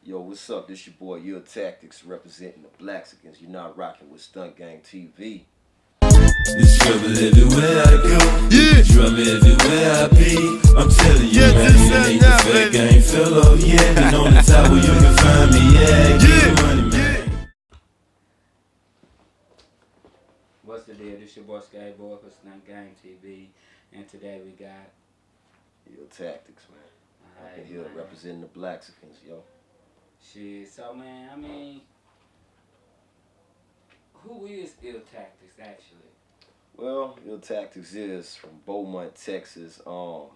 Yo, what's up? This your boy Illtactics representing the Blacksickcans. You're not rocking with StuntGameTV. It's trouble everywhere I go. Yeah. Trouble everywhere I be. I'm telling you, man, it ain't the fat game fellow. Yeah, and on the top where you can find me. Yeah, get money, man. What's the deal? This your boy Skateboy for StuntGameTV, and today we got Illtactics, man. Alright, I'm here man. representing the Blacksickcans, yo. Shit. So man, I mean, who is Illtactics actually? Well, Illtactics is from Beaumont, Texas. I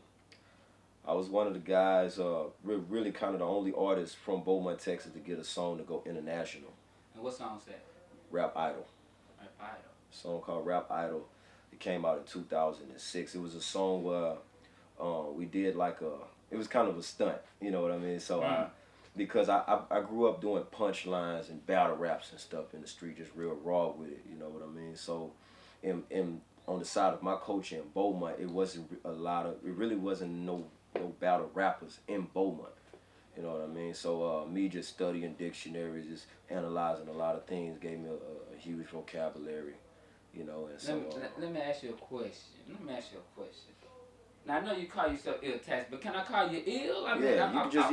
was one of the guys, really kind of the only artist from Beaumont, Texas to get a song to go international. And what song's that? Rap Idol. Rap Idol. A song called Rap Idol. It came out in 2006. It was a song where we did like it was kind of a stunt, you know what I mean? So because I grew up doing punchlines and battle raps and stuff in the street, just real raw with it, you know what I mean? So on the side of my culture in Beaumont, it really wasn't no battle rappers in Beaumont, you know what I mean? So me just studying dictionaries, just analyzing a lot of things gave me a huge vocabulary, you know. And so let me ask you a question. Now I know you call yourself Illtactics, but can I call you Ill? I mean, I just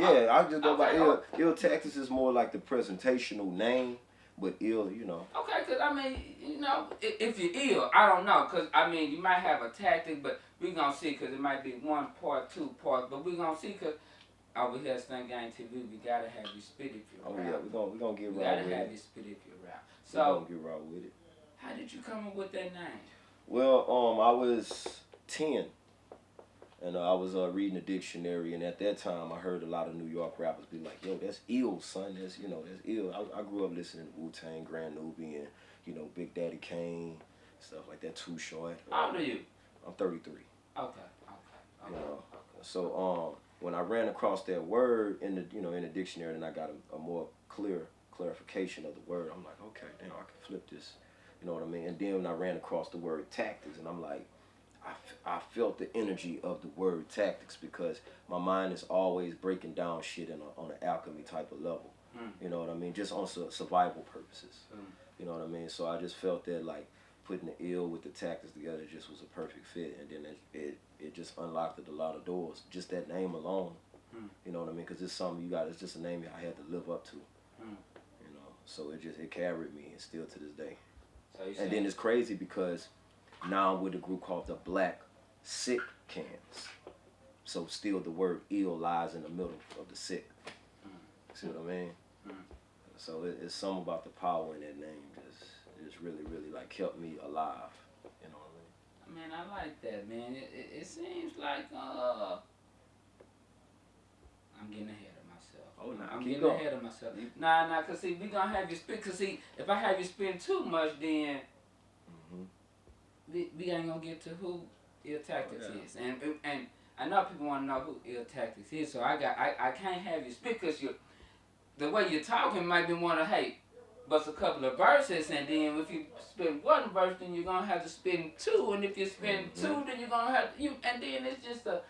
go by Ill. Illtactics is more like the presentational name, but Ill, you know. Okay, because I mean, you know, if you're ill, I don't know, because I mean, you might have a tactic, but we're going to see, because it might be one part, two parts, but we're going to see, because over here at StuntGameTV, we got to have you spit if you rap. Oh, yeah, we're gonna get raw with it. We got to have you spit if you rap. So, we're going to get raw with it. How did you come up with that name? Well, I was 10. And I was reading the dictionary, and at that time, I heard a lot of New York rappers be like, "Yo, that's ill, son. That's that's ill." I grew up listening to Wu-Tang, Grand Nubian, Big Daddy Kane, stuff like that. Too Short. How old are you? I'm 33. Okay. So when I ran across that word in the dictionary, and I got a more clear clarification of the word, I'm like, okay, damn, I can flip this. You know what I mean? And then when I ran across the word tactics, and I'm like, I felt the energy of the word tactics, because my mind is always breaking down shit on an alchemy type of level. You know what I mean? Just on survival purposes. You know what I mean? So I just felt that like putting the ill with the tactics together just was a perfect fit, and then it just unlocked a lot of doors. Just that name alone. You know what I mean? Because it's something it's just a name I had to live up to. You know, so it carried me, and still to this day. So and then it's crazy because now I'm with a group called the Blacksickcans. So still the word ill lies in the middle of the sick. See what I mean? So it's something about the power in that name just really, really like kept me alive. You know what I mean? Man, I like that, man. It seems like I'm getting ahead of myself. Oh, nah, I'm getting ahead of myself. Nah, cause see, we gonna have you spin. Cause see, if I have you spin too much, then we ain't gonna get to who Illtactics is, and I know people want to know who Illtactics is, so I can't have you spit, because the way you're talking might be want to bust a couple of verses, and then if you spin one verse, then you're gonna have to spin two, and if you spin two, then you're gonna have and then it's just cause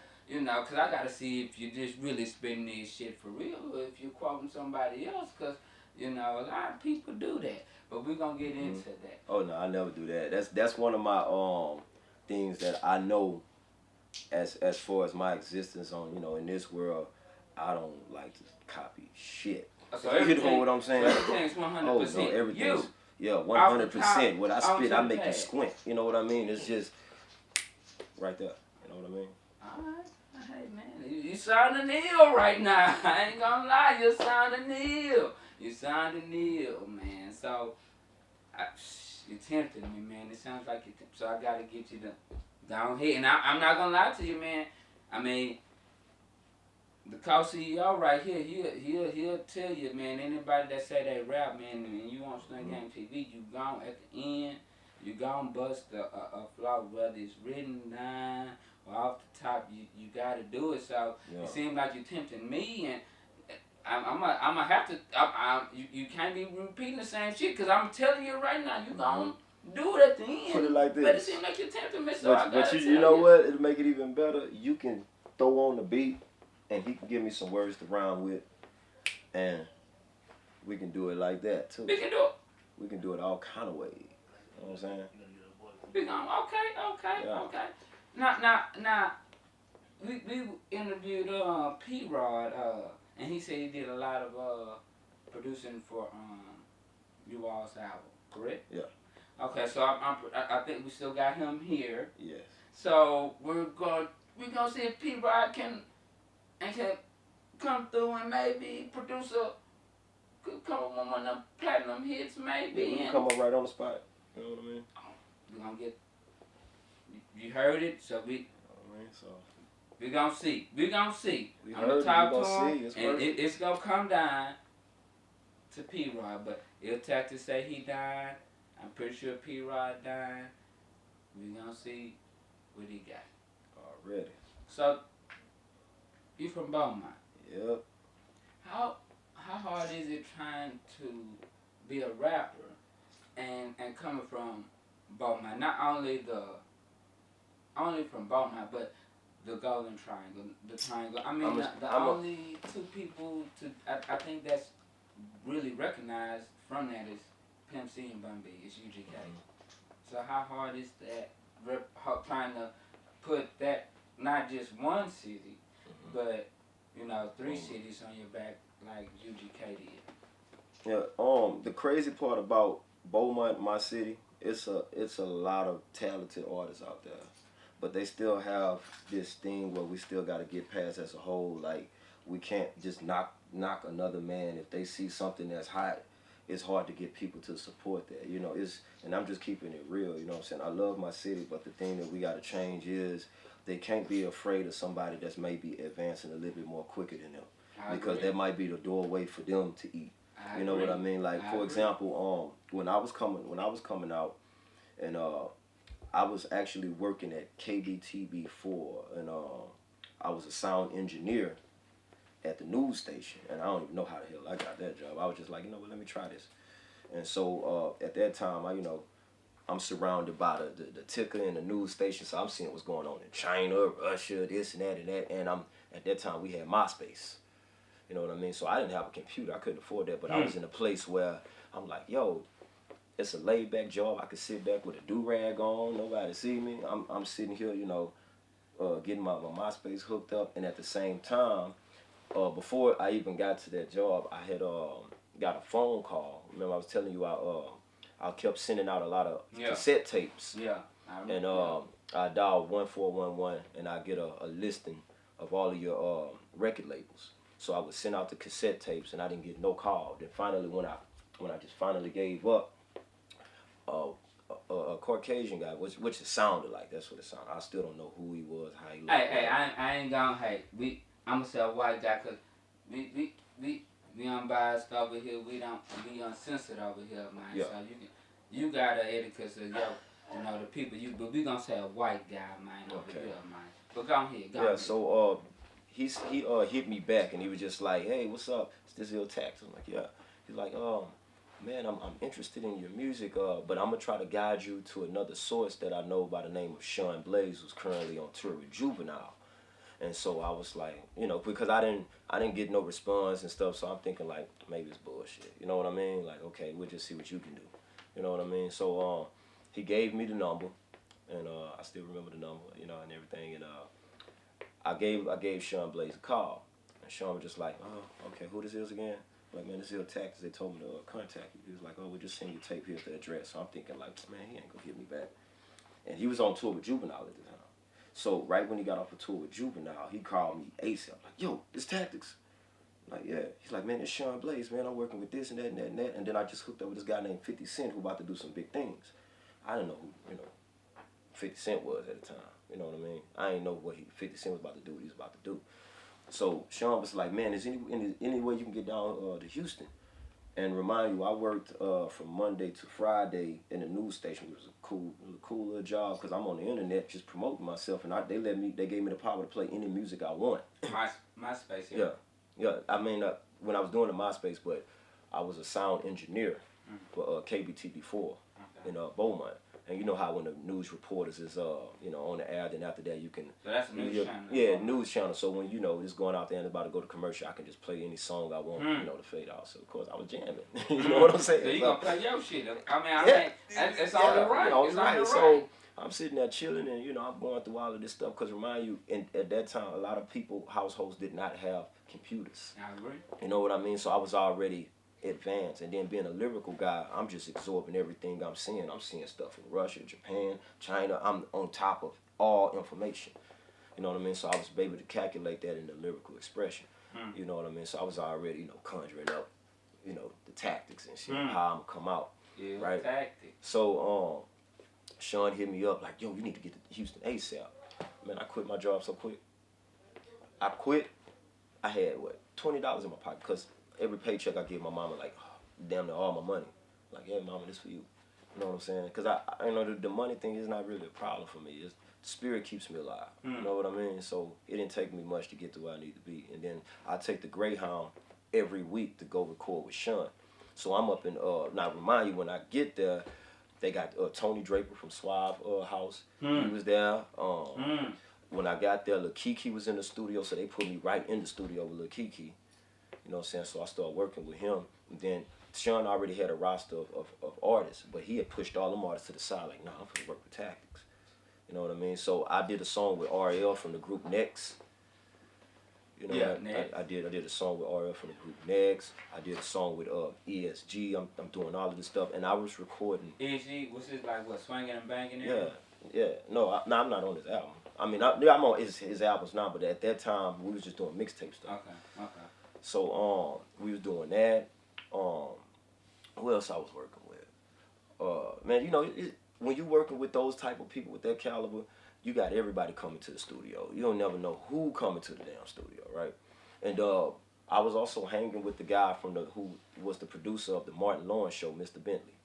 I gotta see if you just really spin this shit for real, or if you're quoting somebody else, cause a lot of people do that. But we're gonna get into that. Oh no, I never do that. That's one of my things that I know as far as my existence on in this world. I don't like to copy shit. So you know what I'm saying? Everything's 100%. Oh no, everything's 100%. What I spit, I make you squint. You know what I mean? It's just right there. You know what I mean? Alright. Hey man, you sounding ill right now. I ain't gonna lie, you sounding ill. You sounding ill, man. So, you tempted me, man. It sounds like so I gotta get you to down here. And I'm not gonna lie to you, man. I mean, the co-CEO right here, he'll tell you, man. Anybody that say they rap, man, and you on StuntGameTV, you gone at the end. You gonna bust a flaw, whether it's written down or off the top. You gotta do it. So it seems like you're tempting me, and I'm gonna have to. You can't be repeating the same shit, because I'm telling you right now, you gonna do it at the end. Put it like this. But it seems like you're tempting me, so but you know what? It'll make it even better. You can throw on the beat, and he can give me some words to rhyme with, and We can do it like that too. We can do it. We can do it all kind of ways. You know what I'm saying? We gonna okay. Now, we interviewed P-Rod, and he said he did a lot of producing for you all's album, correct? Yeah. Okay, so I think we still got him here. Yes. So we're gonna see if P-Rod can come through and maybe produce come up with one of them platinum hits, maybe. Yeah, we can come up right on the spot. You know what I mean? We're gonna get. You heard it, so we. You know what I mean? So. We gonna see. We gonna see. We I'm gonna talk to him, it's and it's gonna come down to P-Rod. But Illtactics say he died. I'm pretty sure P-Rod died. We gonna see what he got. Already. So, you from Beaumont? Yep. How hard is it trying to be a rapper and coming from Beaumont? Not only from Beaumont, but the Golden Triangle, the Triangle. I mean, the only two people I think that's really recognized from that is Pimp C and Bun B. It's UGK. So how hard is that trying to put that, not just one city, but 3 cities on your back like UGK did? Yeah. The crazy part about Beaumont, my city, it's a lot of talented artists out there. But they still have this thing where we still got to get past as a whole. Like, we can't just knock another man. If they see something that's hot, it's hard to get people to support that. And I'm just keeping it real, you know what I'm saying? I love my city, but the thing that we got to change is they can't be afraid of somebody that's maybe advancing a little bit more quicker than them. Because that might be the doorway for them to eat. You know what I mean? Like, for example, when I was coming out, and I was actually working at KBTV4, and I was a sound engineer at the news station, and I don't even know how the hell I got that job. I was just like, let me try this. And so at that time, I'm surrounded by the ticker and the news station, so I'm seeing what's going on in China, Russia, this and that, and at that time we had MySpace. You know what I mean? So I didn't have a computer, I couldn't afford that, but I was in a place where I'm like, yo, it's a laid back job. I could sit back with a do-rag on, nobody see me. I'm sitting here, getting my MySpace hooked up, and at the same time, before I even got to that job, I had got a phone call. Remember I was telling you I kept sending out a lot of cassette tapes. Yeah. And I dialed 1411, and I get a listing of all of your record labels. So I would send out the cassette tapes, and I didn't get no call. Then finally, when I just finally gave up, a Caucasian guy, which it sounded like, that's what it sounded. I still don't know who he was, how he looked. Hey, I ain't gonna hate. I'm gonna say a white guy, cause we unbiased over here. We uncensored over here, man. Yeah. So you gotta edit, cause the people. But we gonna say a white guy, man, over here, man. But go ahead. Go ahead. So he hit me back, and he was just like, hey, what's up? Is this Illtactics? I'm like, yeah. He's like, man, I'm interested in your music, but I'm going to try to guide you to another source that I know by the name of Sean Blaze, who's currently on tour with Juvenile. And so I was like, because I didn't get no response and stuff, so I'm thinking like, maybe it's bullshit. You know what I mean? Like, okay, we'll just see what you can do. You know what I mean? So he gave me the number, and I still remember the number, and everything. And I gave Sean Blaze a call, and Sean was just like, oh, okay, who this is again? Like, man, this is Illtactics. They told me to contact you. He was like, oh, we'll just send you tape. Here's the address. So I'm thinking like, man, he ain't gonna get me back. And he was on tour with Juvenile at the time. So right when he got off a tour with Juvenile, he called me ASAP. Like, yo, it's Tactics. I'm like, yeah. He's like, man, it's Sean Blaze, man. I'm working with this and that and that and that. And then I just hooked up with this guy named 50 Cent who about to do some big things. I didn't know who, 50 Cent was at the time. You know what I mean? I didn't know what 50 Cent was about to do, what he was about to do. So Sean was like, man, is any way you can get down to Houston? And remind you, I worked from Monday to Friday in the news station. It was a cool little job because I'm on the internet just promoting myself, and they gave me the power to play any music I want. MySpace. Yeah. I mean, when I was doing the MySpace, but I was a sound engineer for KBTV4 in Beaumont. And you know how when the news reporters is you know, on the air, then after that you can. So that's a news channel. Yeah, news channel. So when you know it's going out there and about to go to commercial, I can just play any song I want, you know, to fade out. So of course I was jamming. You know what I'm saying? So you gonna play your shit? I mean, it's only right. You know, it's right. only So right. I'm sitting there chilling, and you know I'm going through all of this stuff. Cause remind you, at that time, a lot of households did not have computers. I agree. You know what I mean? So I was already advanced, and then being a lyrical guy, I'm just absorbing everything I'm seeing. I'm seeing stuff from Russia, Japan, China. I'm on top of all information. You know what I mean? So I was able to calculate that in the lyrical expression. You know what I mean? So I was already, you know, conjuring up, you know, the tactics and shit, how I'm gonna come out. Yeah, right? tactics. So Sean hit me up like, yo, you need to get to Houston ASAP. Man, I quit my job so quick. I quit. I had what, $20 in my pocket, because every paycheck I give my mama, like, damn near all my money. Like, yeah, mama, this for you. You know what I'm saying? Because I you know, the money thing is not really a problem for me. It's, the spirit keeps me alive. You know what I mean? So it didn't take me much to get to where I need to be. And then I take the Greyhound every week to go record with Sean. So I'm up in, now remind you, when I get there, they got Tony Draper from Suave House. He was there. When I got there, Lil Kiki was in the studio, so they put me right in the studio with Lil Kiki. You know what I'm saying? So I started working with him. And then Sean already had a roster of artists, but he had pushed all them artists to the side, like, nah, I'm gonna work with Tactics. You know what I mean? So I did a song with RL from the group Next. You know, yeah, I did a song with RL from the group Next. I did a song with ESG. I'm doing all of this stuff, and I was recording. ESG, what's this, like, what, swinging and banging? Yeah. No, I'm not on his album. I mean, I'm on his albums now, but at that time we was just doing mixtape stuff. Okay. So we was doing that. Who else I was working with? Man, you know, when you working with those type of people with that caliber, you got everybody coming to the studio. You don't never know who coming to the damn studio, right? And I was also hanging with the guy who was the producer of the Martin Lawrence show, Mr. Bentley.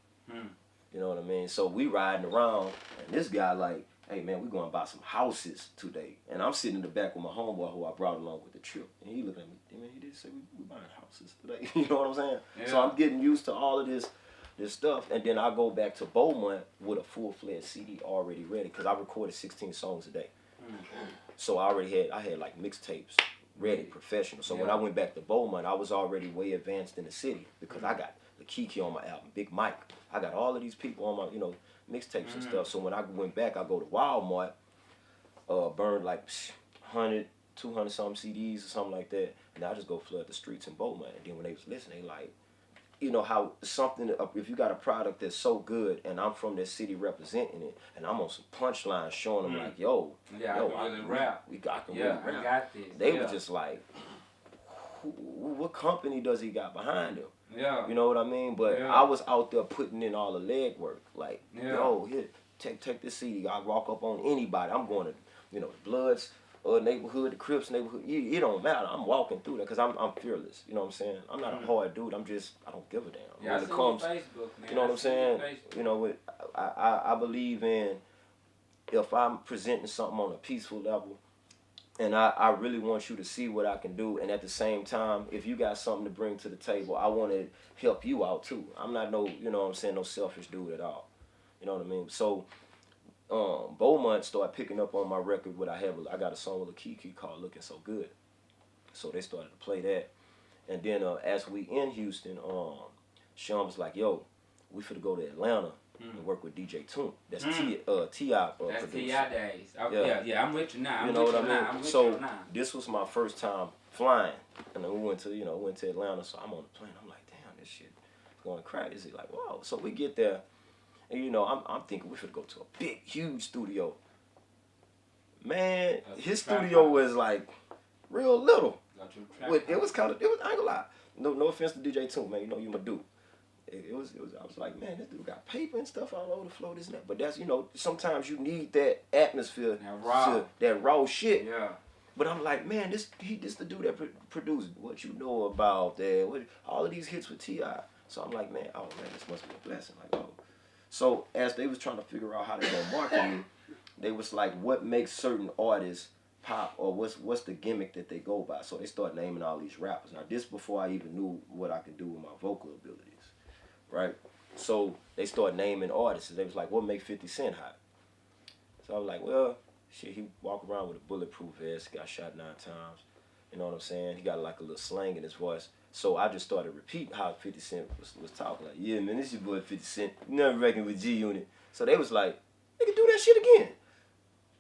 You know what I mean? So we riding around, and this guy like, hey man, we going to buy some houses today. And I'm sitting in the back with my homeboy who I brought along with the trip. And he looking at me, hey man, he did say we buying houses today. You know what I'm saying? Yeah. So I'm getting used to all of this stuff. And then I go back to Beaumont with a full-fledged CD already ready, because I recorded 16 songs a day. So I had like mixtapes ready, professional. So when I went back to Beaumont, I was already way advanced in the city, because I got the Kiki on my album, Big Mike. I got all of these people on my, you know, mixtapes and stuff. So when I went back, I go to Walmart, burned like 100, 200 something CDs or something like that, and I just go flood the streets in Beaumont. And then when they was listening, they like, you know how something, if you got a product that's so good, and I'm from that city representing it, and I'm on some punchlines showing them like, yo, I can really rap. We got really rap. I got this. They were just like, what company does he got behind him? Yeah. You know what I mean? But I was out there putting in all the leg work. Like, yo, here, take this CD. I walk up on anybody. I'm going to, you know, the Bloods, neighborhood, the Crips neighborhood. It don't matter. I'm walking through that because I'm fearless. You know what I'm saying? I'm not a hard dude. I don't give a damn. Yeah, when it comes, Facebook, man. you know what I'm saying? You know, I believe in, if I'm presenting something on a peaceful level, and I really want you to see what I can do, and at the same time, if you got something to bring to the table, I want to help you out too. I'm not no, you know what I'm saying, no selfish dude at all. You know what I mean? So, Beaumont started picking up on my record. I got a song with a Kiki called "Looking So Good," so they started to play that. And then as we in Houston, Sean was like, "Yo, we finna go to Atlanta and work with DJ Toon." That's T.I. That's producer. T.I. days. Yeah, I'm with you now. You know what I mean? So this was my first time flying, and then we went to Atlanta. So I'm on the plane. I'm like, damn, this shit is going crazy. Like, wow. So we get there, and you know, I'm thinking we should go to a big, huge studio. Man, his studio was like real little. It was I ain't gonna lie. No offense to DJ Toon, man. You know you my dude. I was like, man, this dude got paper and stuff all over the floor, this and that. But that's, you know, sometimes you need that atmosphere, that raw shit. Yeah. But I'm like, man, this the dude that produced What You Know About That, all of these hits with T.I. So I'm like, man, oh man, this must be a blessing. Like, oh. So as they was trying to figure out how they gonna market me, they was like, what makes certain artists pop, or what's the gimmick that they go by? So they start naming all these rappers. Now this before I even knew what I could do with my vocal abilities. Right? So they started naming artists. And they was like, what make 50 Cent hot? So I was like, well, shit, he walk around with a bulletproof vest, got shot 9 times. You know what I'm saying? He got like a little slang in his voice. So I just started repeating how 50 Cent was talking. Like, yeah, man, this your boy 50 Cent. You never reckon with G-Unit. So they was like, nigga, do that shit again.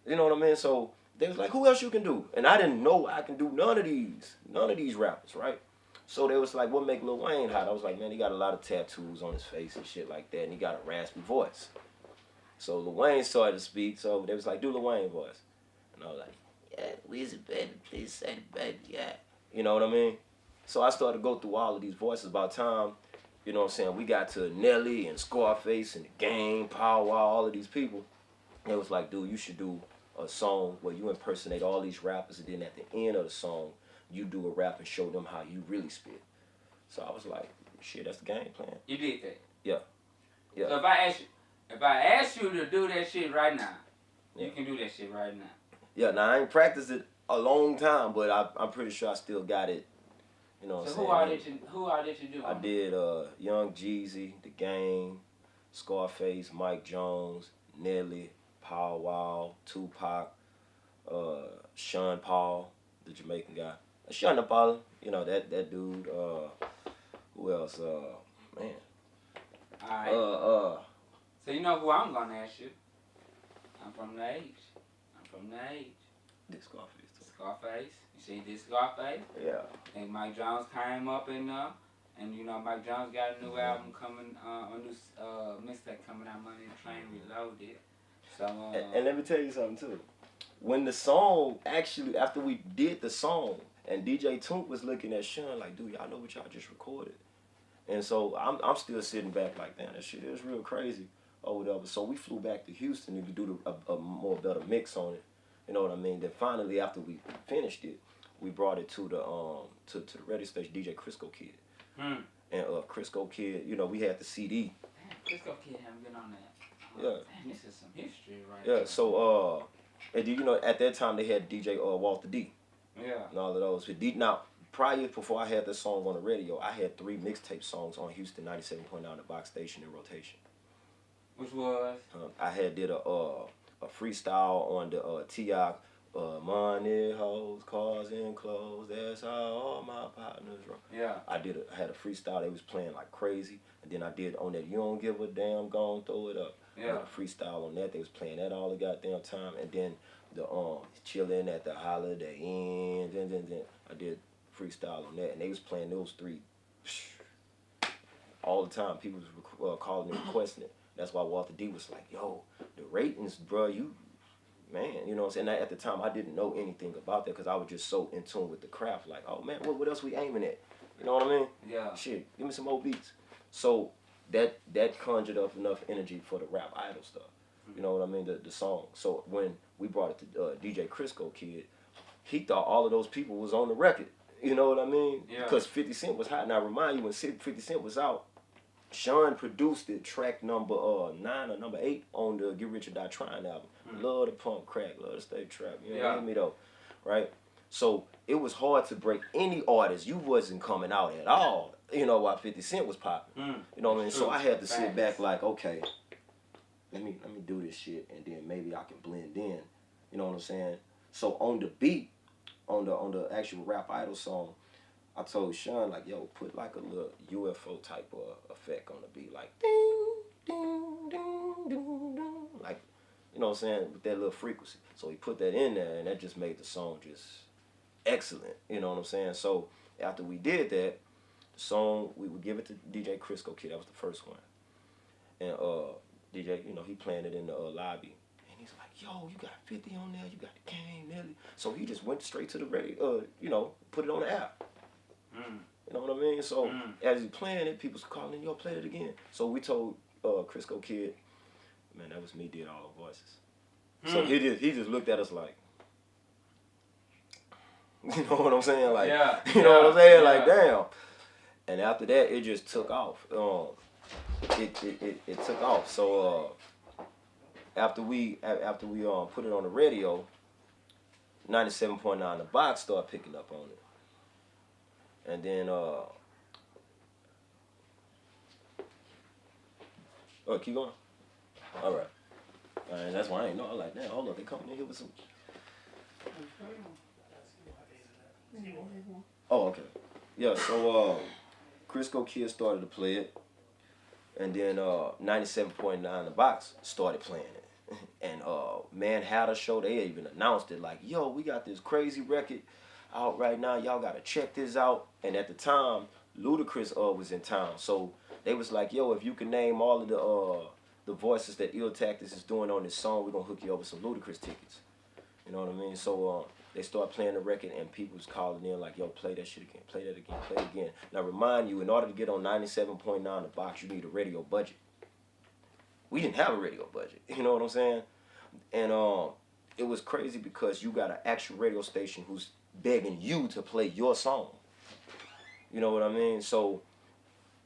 You know what I mean? So they was like, who else you can do? And I didn't know I can do none of these rappers, right? So they was like, what make Lil Wayne hot? I was like, man, he got a lot of tattoos on his face and shit like that, and he got a raspy voice. So Lil Wayne started to speak, so they was like, do Lil Wayne voice. And I was like, yeah, Weezy baby, please say the baby, yeah. You know what I mean? So I started to go through all of these voices. By the time, you know what I'm saying, we got to Nelly and Scarface and The Game, Power Wow, all of these people. It was like, dude, you should do a song where you impersonate all these rappers, and then at the end of the song, you do a rap and show them how you really spit. So I was like, shit, that's the game plan. You did that? Yeah. Yeah. So if I ask you to do that shit right now, you can do that shit right now. Yeah, now I ain't practiced it a long time, but I'm pretty sure I still got it. You know what I'm saying? Who all did you do? I did Young Jeezy, The Game, Scarface, Mike Jones, Nelly, Power Wow, Tupac, Sean Paul, the Jamaican guy. Sean Paul, you know, that dude. Who else? Man. Alright. So you know who I'm gonna ask you? I'm from the age. This Scarface too. Scarface. You see this Scarface? Yeah. And Mike Jones came up and you know Mike Jones got a new album coming, a new mixtape coming out, Money Train Reloaded. So and let me tell you something too. When the song actually, after we did the song, and DJ Toomp was looking at Sean like, dude, y'all know what y'all just recorded? And so I'm still sitting back like, damn, that shit is real crazy or whatever. So we flew back to Houston to do a more better mix on it. You know what I mean? Then finally, after we finished it, we brought it to the to the radio station, DJ Crisco Kid. And Crisco Kid, you know, we had the CD. Damn, Crisco Kid haven't been on that. Yeah. Damn, this is some history right Yeah, here. so and you know, at that time they had DJ Walter D. Yeah. And all of those. Now, before I had this song on the radio, I had 3 mixtape songs on Houston 97.9, the box station in rotation. Which was? I had did a freestyle on the T.I. Money, hoes, cars, and clothes. That's how all my partners roll. Yeah. I had a freestyle. They was playing like crazy, and then I did on that You Don't Give a Damn, Gon' Throw It Up. Yeah. I had a freestyle on that. They was playing that all the goddamn time, and then the Chillin' at the Holiday Inn. Then I did freestyle on that, and they was playing those 3 all the time. People was calling and requesting it. That's why Walter D was like, yo, the ratings, bro, man, you know what I'm saying? At the time, I didn't know anything about that because I was just so in tune with the craft. Like, oh, man, what else we aiming at? You know what I mean? Yeah. Shit, give me some more beats. So that conjured up enough energy for the Rap Idol stuff. You know what I mean? The song. So when we brought it to DJ Crisco Kid, he thought all of those people was on the record. You know what I mean? Yeah. Because 50 Cent was hot. And I remind you, when 50 Cent was out, Sean produced it, track number 9 or number 8 on the Get Rich or Die Trying album. Love the pump crack, love the stay trap. You know what I mean, though? Right? So it was hard to break any artist. You wasn't coming out at all, you know, while 50 Cent was popping. You know what I mean? So I had to sit back like, okay, let me do this shit, and then maybe I can blend in. You know what I'm saying? So on the beat, on the actual Rap Idol song, I told Sean, like, yo, put like a little UFO type of effect on the beat, like ding, ding, ding, ding, ding, like, you know what I'm saying, with that little frequency. So he put that in there, and that just made the song just excellent. You know what I'm saying? So after we did that, the song, we would give it to DJ Crisco Kid. That was the first one. And DJ, you know, he playing it in the lobby. And he's like, yo, you got 50 on there, you got the Game, Nelly. So he just went straight to the radio, you know, put it on the app. You know what I mean? So as he playing it, people's calling, yo, play it again. So we told Crisco Kid, man, that was me, did all the voices. So he just looked at us like, you know what I'm saying? Like, you know what I'm saying? Like, damn. And after that, it just took off. It took off. So after we put it on the radio, 97.9 The Box started picking up on it. And then Oh, keep going. All right. And that's why I ain't know. I'm like, damn, hold up, they coming in here with some. Oh, okay. Yeah, so Crisco Kid started to play it, and then 97.9 The Box started playing it. And Man Hatter Show, they even announced it like, yo, we got this crazy record out right now. Y'all gotta check this out. And at the time, Ludacris was in town, so they was like, yo, if you can name all of the voices that Illtactics is doing on this song, we're gonna hook you up with some Ludacris tickets. You know what I mean? So they start playing the record, and people was calling in like, yo, play that shit again, play that again, play it again. Now remind you, in order to get on 97.9 The Box, you need a radio budget. We didn't have a radio budget, you know what I'm saying? And it was crazy because you got an actual radio station who's begging you to play your song. You know what I mean? So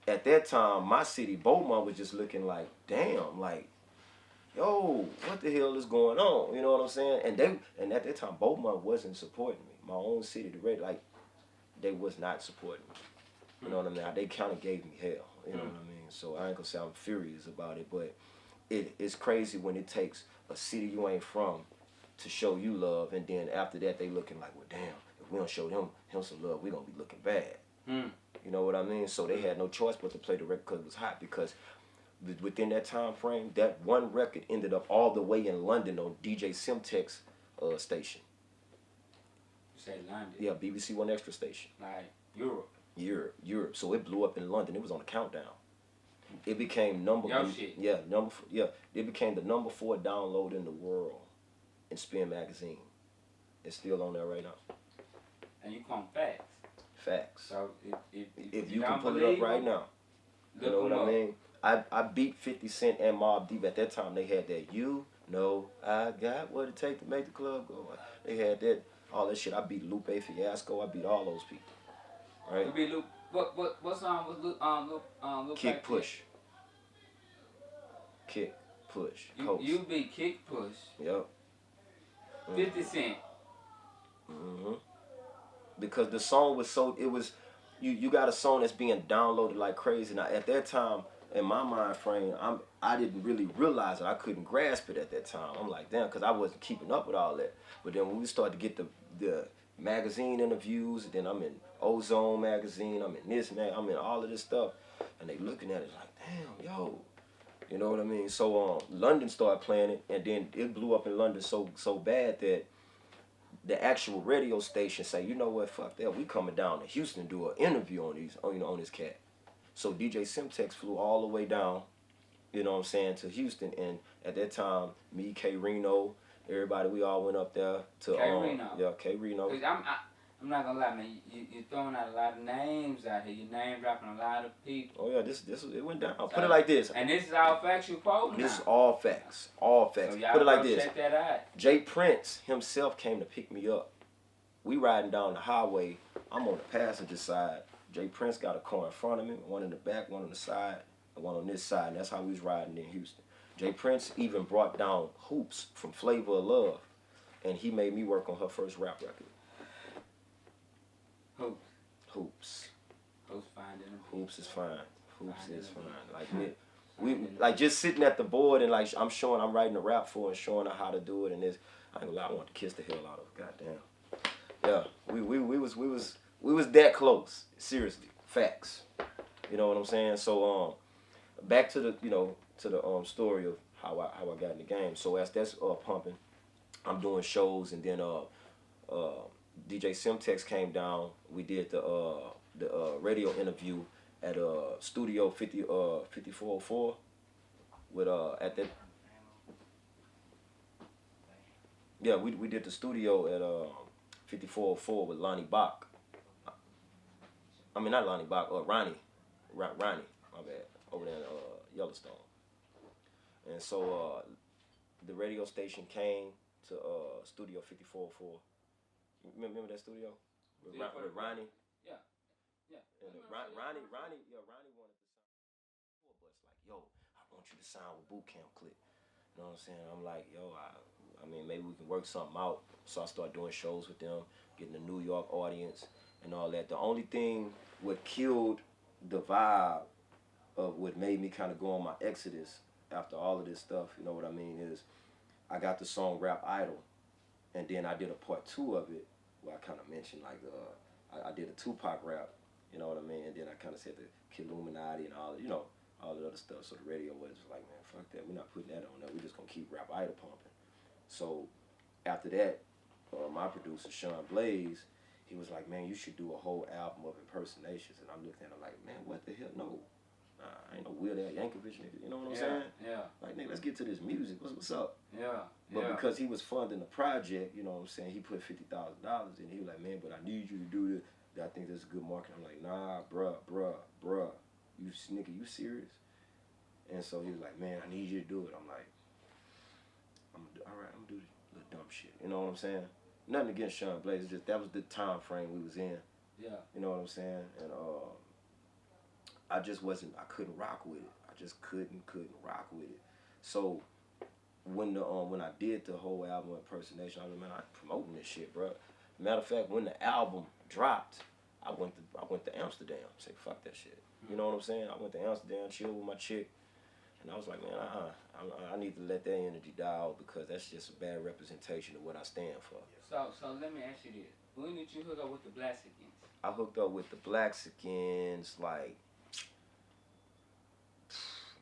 at that time, my city, Beaumont, was just looking like, damn, like, yo, what the hell is going on? You know what I'm saying? And at that time, Beaumont wasn't supporting me. My own city, the red, like, they was not supporting me. You know what I mean? They kind of gave me hell. You know what I mean? So I ain't gonna say I'm furious about it, but it's crazy when it takes a city you ain't from to show you love, and then after that they looking like, well, damn, if we don't show him some love, we gonna be looking bad. You know what I mean? So they had no choice but to play the record because it was hot. Because within that time frame, that one record ended up all the way in London on DJ Simtek's station. You say London? Yeah, BBC One Extra station. Like Europe. Europe. So it blew up in London. It was on the countdown. It became it became the number 4 download in the world in Spin Magazine. It's still on there right now. And you call them facts. Facts. So if you can pull it up right now, you know what I mean? I beat 50 Cent and Mobb Deep. At that time, they had that, you know, I got what it take to make the club go. They had that, all that shit. I beat Lupe Fiasco. I beat all those people. Right? You beat Lupe. What song was Lupe? Kick Push. Kick Push. You beat Kick Push. Yep. 50 Cent. Because the song was so, it was, you got a song that's being downloaded like crazy. Now at that time, in my mind frame, I didn't really realize it. I couldn't grasp it at that time. I'm like, damn, because I wasn't keeping up with all that. But then when we started to get the magazine interviews, and then I'm in Ozone magazine, I'm in this I'm in all of this stuff, and they looking at it like, damn, yo, you know what I mean? So London started playing it, and then it blew up in London so bad that the actual radio station say, you know what, fuck that, we coming down to Houston to do an interview on this cat. So DJ Simtex flew all the way down, you know what I'm saying, to Houston, and at that time, me, K Reno, everybody, we all went up there to K Reno. Yeah, K Reno. I'm not gonna lie, man. You're throwing out a lot of names out here. You're name dropping a lot of people. Oh yeah, this it went down. Put it like this. And this is all factual quote. This is all facts. All facts. So y'all put it like this. Check that out. Jay Prince himself came to pick me up. We riding down the highway. I'm on the passenger side. Jay Prince got a car in front of me, one in the back, one on the side, and one on this side. And that's how we was riding in Houston. Jay Prince even brought down Hoops from Flavor of Love, and he made me work on her first rap record. Hoops. Hoops fine. Hoops is fine. Hoops is fine. Like we like just sitting at the board and like I'm writing a rap for and showing her how to do it, and this, I ain't gonna lie, I want to kiss the hell out of her. Goddamn. Yeah. We was that close. Seriously. Facts. You know what I'm saying? So back to the story of how I got in the game. So as that's pumping, I'm doing shows, and then DJ Simtex came down. We did the radio interview at Studio 5404 with at that. Yeah, we did the studio at 5404 with Lonnie Bach. I mean not Lonnie Bach, Ronnie, my bad, over there in Yellowstone. And so the radio station came to Studio 5404. Remember that studio? With Ronnie? Yeah. And Ronnie wanted to sign tour bus, like, yo, I want you to sign with Boot Camp Click. You know what I'm saying? I'm like, yo, I mean, maybe we can work something out. So I started doing shows with them, getting a New York audience and all that. The only thing what killed the vibe of what made me kind of go on my exodus after all of this stuff, you know what I mean, is I got the song Rap Idol, and then I did a part 2 of it where I kind of mentioned like I did a Tupac rap, you know what I mean, and then I kind of said the Illuminati and all, you know, all the other stuff. So the radio was like, man, fuck that, we're not putting that on there. We're just gonna keep Rap Idol pumping. So after that, my producer Sean Blaze, he was like, man, you should do a whole album of impersonations. And I'm looking at him like, man, what the hell? No. I ain't no Weird Al Yankovic nigga, you know what I'm saying? Yeah. Like, nigga, let's get to this music. What's up? Yeah. But because he was funding the project, you know what I'm saying, he put $50,000 in. He was like, man, but I need you to do this. I think that's a good market. I'm like, nah, bruh. You nigga, you serious? And so he was like, man, I need you to do it. I'm like, all right, I'm gonna do the little dumb shit. You know what I'm saying? Nothing against Sean Blaze, it's just that was the time frame we was in. Yeah. You know what I'm saying? And I just wasn't, I couldn't rock with it. I just couldn't rock with it. So when I did the whole album impersonation, I was like, man, I'm promoting this shit, bro. Matter of fact, when the album dropped, I went to Amsterdam. Say fuck that shit. You know what I'm saying? I went to Amsterdam, chilled with my chick, and I was like, man, I need to let that energy die out because that's just a bad representation of what I stand for. So let me ask you this: when did you hook up with the Blacksickcans? I hooked up with the Blacksickcans like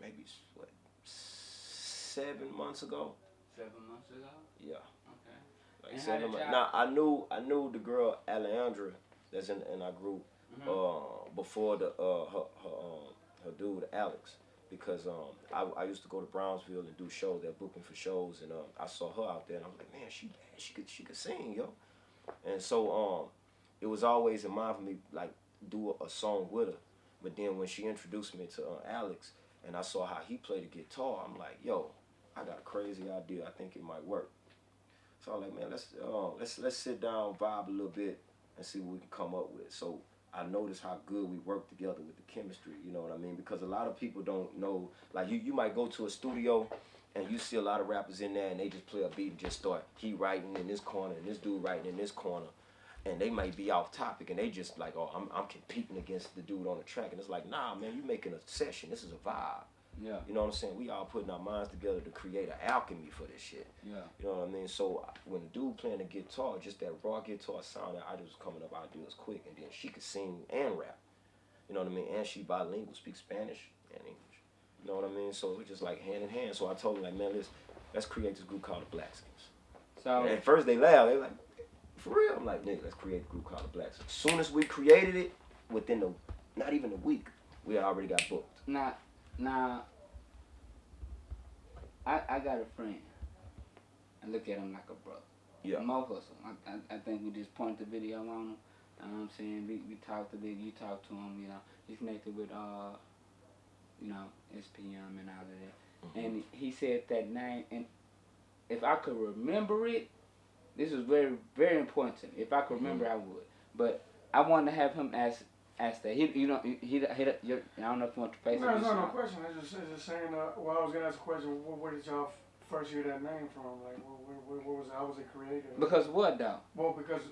maybe what 7 months ago. 7 months ago. Yeah. Okay. Like And 7 how did months. y'all- Now I knew the girl Alejandra that's in our group before her dude Alex, because I used to go to Brownsville and do shows. They're booking for shows, and I saw her out there, and I was like, man, she could sing, yo. And so it was always in mind for me like do a song with her. But then when she introduced me to Alex, and I saw how he played the guitar, I'm like, yo, I got a crazy idea. I think it might work. So I'm like, man, let's sit down, vibe a little bit, and see what we can come up with. So I noticed how good we work together with the chemistry, you know what I mean? Because a lot of people don't know, like you might go to a studio and you see a lot of rappers in there and they just play a beat and just start, he writing in this corner and this dude writing in this corner. And they might be off topic and they just like, oh, I'm competing against the dude on the track. And it's like, nah, man, you making a session. This is a vibe. Yeah. You know what I'm saying? We all putting our minds together to create an alchemy for this shit. Yeah. You know what I mean? So when the dude playing the guitar, just that raw guitar sound, I just was coming up ideas quick. And then she could sing and rap. You know what I mean? And she bilingual, speaks Spanish and English. You know what I mean? So it was just like hand in hand. So I told her like, man, let's create this group called the Blacksickcans. So And at first they laughed. They were like, for real? I'm like, nigga, let's create a group called the Blacksickcans. As soon as we created it, within not even a week, we already got booked. now, I got a friend. I look at him like a brother. Yeah. Mo Hustle. I think we just pointed the video on him. You know what I'm saying? We talked a bit. You talked to him. You know, he's connected with you know, SPM and all of that. Mm-hmm. And he said that name. And if I could remember it, this was very, very important to me. If I could remember, I would. But I wanted to have him ask that. I don't know if you want to face it. No, it's not no question. It's just saying. Well, I was gonna ask a question. Where did y'all first hear that name from? Like, how was it created? Because what though? Well, because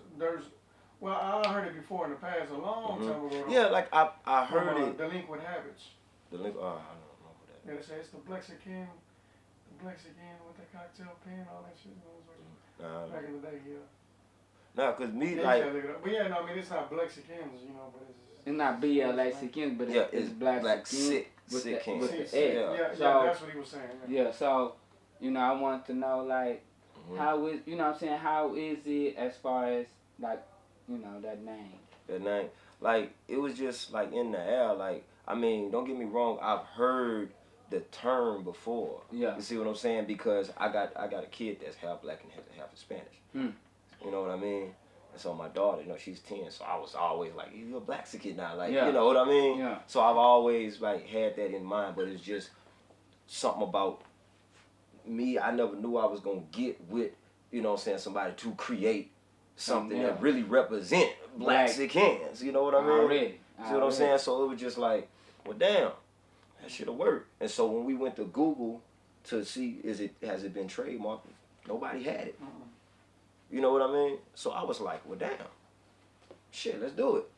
well, I heard it before in the past, a long time ago. Yeah, like I heard it. Delinquent Habits. I don't know who that. Yeah, they say it's the Blacksickcan with the cocktail pen, all that shit. Back in the day, yeah. Nah, cause me Yeah, like. but yeah, no, I mean it's not Blacksickcans, you know, but It's not Blacksickcans, but it's Blacksickcans with the Blacksickcans. X. Yeah, that's what he was saying. Yeah, so you know, I want to know like how is, you know what I'm saying, how is it as far as like, you know, that name? That name, like it was just like in the air. Like I mean, don't get me wrong, I've heard the term before. Yeah. You see what I'm saying? Because I got a kid that's half black and half Spanish. You know what I mean? And so my daughter, you know, she's 10, so I was always like, you're a Blacksickcan now, like, you know what I mean? Yeah. So I've always like had that in mind, but it's just something about me. I never knew I was gonna get with, you know what I'm saying, somebody to create something that really represent Blacksickcans. You know what I mean? Already. See what I'm saying? So it was just like, well, damn, that shit'll work. And so when we went to Google to see has it been trademarked, nobody had it. You know what I mean? So I was like, well, damn, shit, let's do it.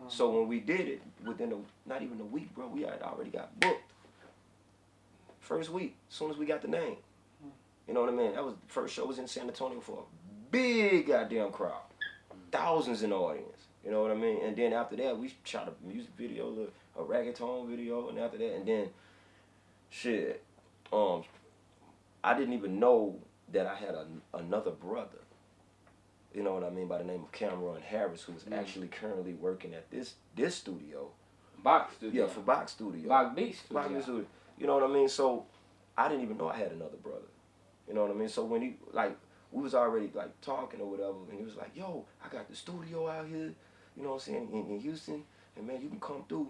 So when we did it, within not even a week, bro, we had already got booked. First week, as soon as we got the name. You know what I mean? That was the first show was in San Antonio for a big goddamn crowd. Thousands in the audience. You know what I mean? And then after that, we shot a music video, a reggaeton video, and after that, and then, shit, I didn't even know that I had another brother. You know what I mean? By the name of Cameron Harris, who is actually currently working at this studio. Box Studio. Yeah, for Box Studio. Box Beach Studio. Box Beach Studio. You know what I mean? So I didn't even know I had another brother. You know what I mean? So when he, like, we was already, like, talking or whatever, and he was like, yo, I got the studio out here, you know what I'm saying, in Houston, and, man, you can come through.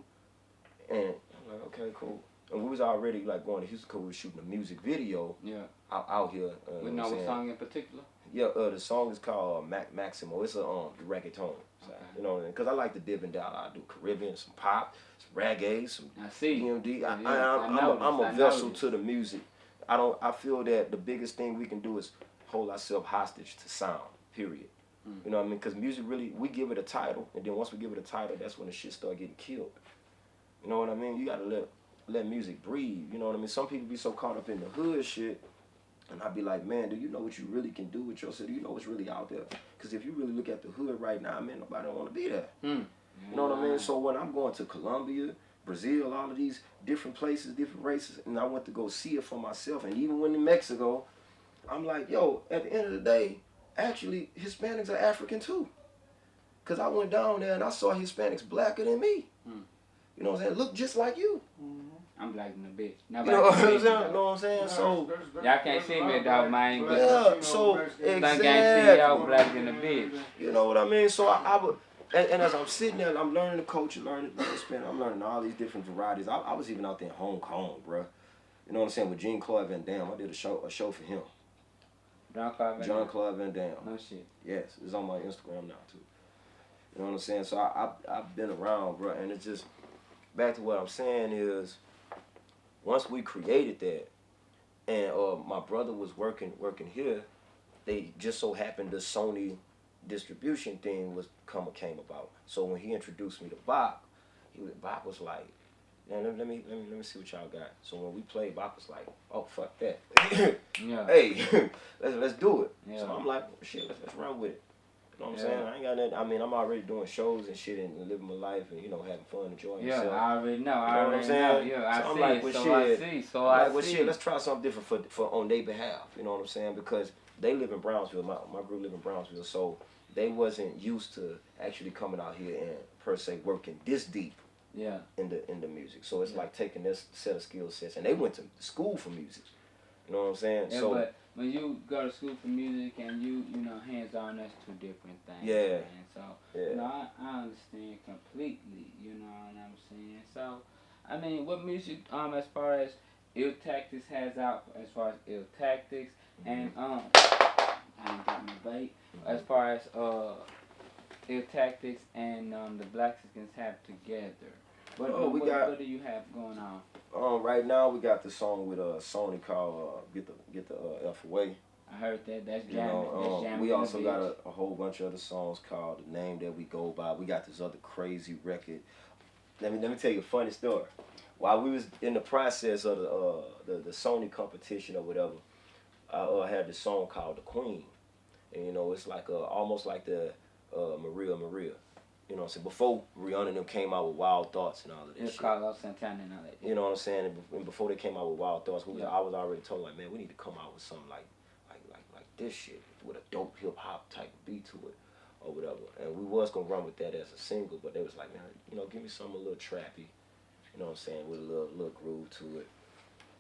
And I'm like, okay, cool. And we was already, like, going to Houston because we were shooting a music video out here. We know what song in particular? Yeah, the song is called Maximo. It's a reggaeton. So, you know, because I like to dip and down. I do Caribbean, some pop, some reggae, some DMD. I'm a vessel to the music. I feel that the biggest thing we can do is hold ourselves hostage to sound, period. You know what I mean? Because music really, we give it a title, and then once we give it a title, that's when the shit start getting killed. You know what I mean? You gotta let music breathe. You know what I mean? Some people be so caught up in the hood shit, and I be like, man, do you know what you really can do with yourself? Do you know what's really out there? Because if you really look at the hood right now, man, nobody don't want to be there. You know what I mean? So when I'm going to Colombia, Brazil, all of these different places, different races, and I went to go see it for myself, and even when in Mexico, I'm like, yo, at the end of the day, actually, Hispanics are African too. Because I went down there and I saw Hispanics blacker than me. You know what I'm saying? Look just like you. I'm black in a bitch. You know what I'm saying? You know what I'm saying? So y'all can't see me, dog, man. Yeah, so exactly. Y'all black in a bitch. You know what I mean? So I would, and as I'm sitting there, and I'm learning the culture, learning Spanish, I'm learning all these different varieties. I was even out there in Hong Kong, bro. You know what I'm saying? With Jean-Claude Van Damme, I did a show for him. Jean-Claude Van Damme. No shit. Yes, it's on my Instagram now too. You know what I'm saying? So I've been around, bro, and it's just back to what I'm saying is, once we created that, and my brother was working here, they just so happened the Sony distribution thing came about. So when he introduced me to Bach, Bach was like, man, let me see what y'all got. So when we played, Bach was like, oh fuck that, hey, let's do it. Yeah. So I'm like, shit, let's run with it. You know what I'm saying? I ain't got nothing. I mean, I'm already doing shows and shit and living my life and, you know, having fun, enjoying myself. Yeah, I already know. You know what I'm saying? Yeah, I so see. I'm like, well, I see. Shit, let's try something different for on their behalf. You know what I'm saying? Because they live in Brownsville. My group live in Brownsville, so they wasn't used to actually coming out here and per se working this deep. Yeah. In the music, so it's like taking this set of skill sets, and they went to school for music. You know what I'm saying? Yeah, so, but when you go to school for music and you know, hands-on, that's two different things. Yeah. Man. So, you know, I understand completely, you know what I'm saying? So, I mean, what music, as far as Illtactics has out, as far as Illtactics, and, I ain't got my bait, as far as, Illtactics and, the Blacksickcans have together. What do you have going on? Right now we got the song with Sony called "Get the F Away." I heard that. That's jamming. We also got a whole bunch of other songs called "The Name That We Go By." We got this other crazy record. Let me tell you a funny story. While we was in the process of the Sony competition or whatever, I had this song called "The Queen," and you know it's like almost like the Maria. You know what I'm saying? Before Rihanna and them came out with Wild Thoughts and all of that shit. Carlos Santana and all that. You know what I'm saying? And before they came out with Wild Thoughts, I was already told, like, man, we need to come out with something like this shit with a dope hip hop type beat to it or whatever. And we was gonna run with that as a single, but they was like, man, you know, give me something a little trappy. You know what I'm saying? With a little groove to it.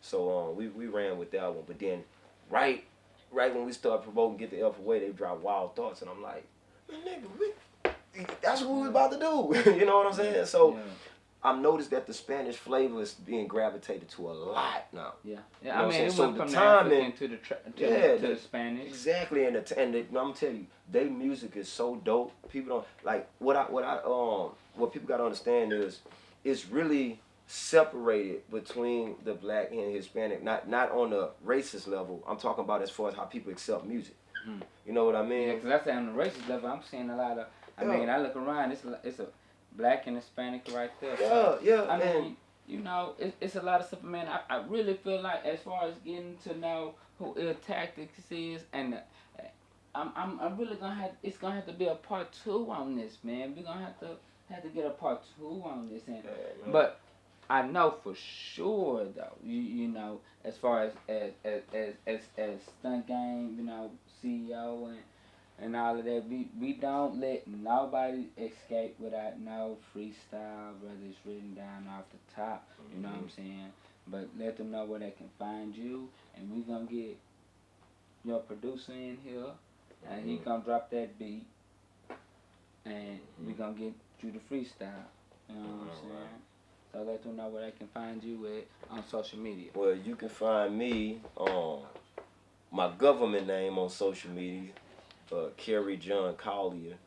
So we ran with that one, but then right when we started promoting Get the F Away, they dropped Wild Thoughts, and I'm like, man, nigga, that's what we was about to do. You know what I'm saying? So I've noticed that the Spanish flavor is being gravitated to a lot now. Yeah. Yeah. I mean, it went from the African to the Spanish. Exactly, and I'm gonna tell you, their music is so dope. People don't like what people gotta understand is it's really separated between the black and Hispanic, not on the racist level. I'm talking about as far as how people accept music. You know what I mean? Yeah, because that's on the racist level. I'm seeing a lot of. I mean, I look around. It's a black and Hispanic right there. So, I mean, you know, it's a lot of stuff, man. I really feel like as far as getting to know who Illtactics is, and I'm really gonna have, it's gonna have to be a part 2 on this, man. We're gonna have to get a part 2 on this, and but I know for sure though, you know, as far as Stunt Game, you know, CEO and all of that, we don't let nobody escape without no freestyle, whether it's written down off the top, you know what I'm saying? But let them know where they can find you, and we gonna get your producer in here, and he gonna drop that beat, and we gonna get you the freestyle, you know what I'm saying? So let them know where they can find you at on social media. Well, you can find me on my government name on social media, Kerry John Collier,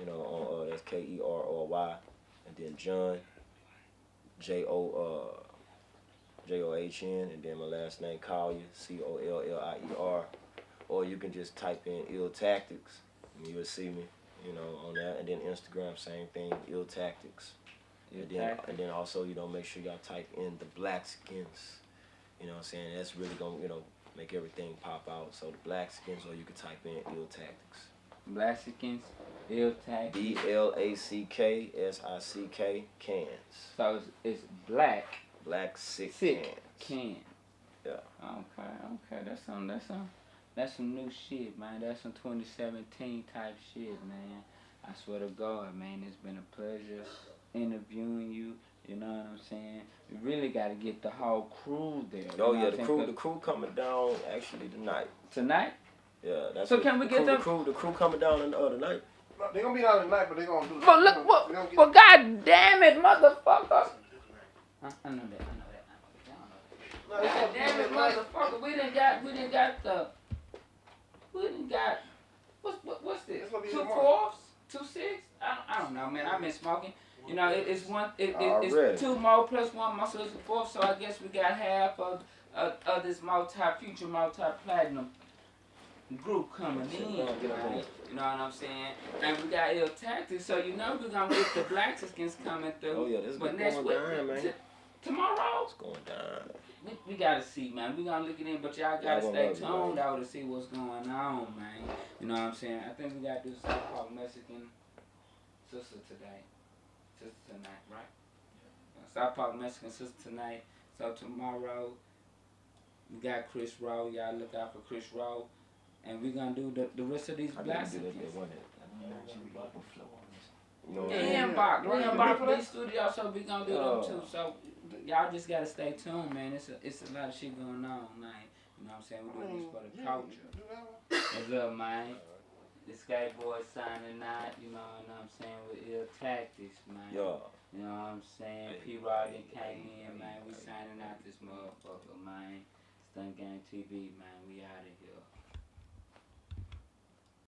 you know, on that's Kerry, and then John, John, and then my last name Collier, Collier, or you can just type in Illtactics, and you'll see me, you know, on that, and then Instagram, same thing, Illtactics. And then also, you know, make sure y'all type in the Blacksickcans. You know what I'm saying? That's really going to, you know, make everything pop out. So the Blacksickcans, or you can type in Illtactics. Blacksickcans, Illtactics. BLACKSICK cans. So it's black. Blacksickcans. Can. Yeah. Okay. That's some new shit, man. That's some 2017 type shit, man. I swear to God, man, it's been a pleasure interviewing you, you know what I'm saying? We really got to get the whole crew there. Oh yeah, the crew coming down actually tonight. Tonight? Yeah, that's so can we get them? The crew coming down tonight. No, they gonna be down tonight, but they gonna do. But look, well, god damn it, motherfucker! I know that. God damn it, motherfucker! We done got. What's this? 2/4? 2/6? I don't know, man. I've been smoking. You know, it's 2 more plus 1 more, so it's 4. So I guess we got half of this future multi-platinum group coming in. Right? You know what I'm saying? And we got Illtactics, so you know we're gonna get the Blacksickcans coming through. Oh yeah, this is going down, man. Tomorrow? It's going down. We gotta see, man. We gonna look it in, but y'all gotta stay tuned out to see what's going on, man. You know what I'm saying? I think we gotta do South Park Mexican sister tonight, right? South Park Mexican sister tonight. So tomorrow we got Chris Rowe. Y'all look out for Chris Rowe, and we gonna do the rest of these Blacksickcans. We embark these studios, so we gonna do them too. So y'all just gotta stay tuned, man. It's a lot of shit going on, man. You know what I'm saying? We doing this for the culture. What's up, man? The skateboard signing out, you know what I'm saying, with Illtactics, man. Yeah. You know what I'm saying? P-Rod came in, man. We signing out this motherfucker, man. StuntGameTV, man. We out here.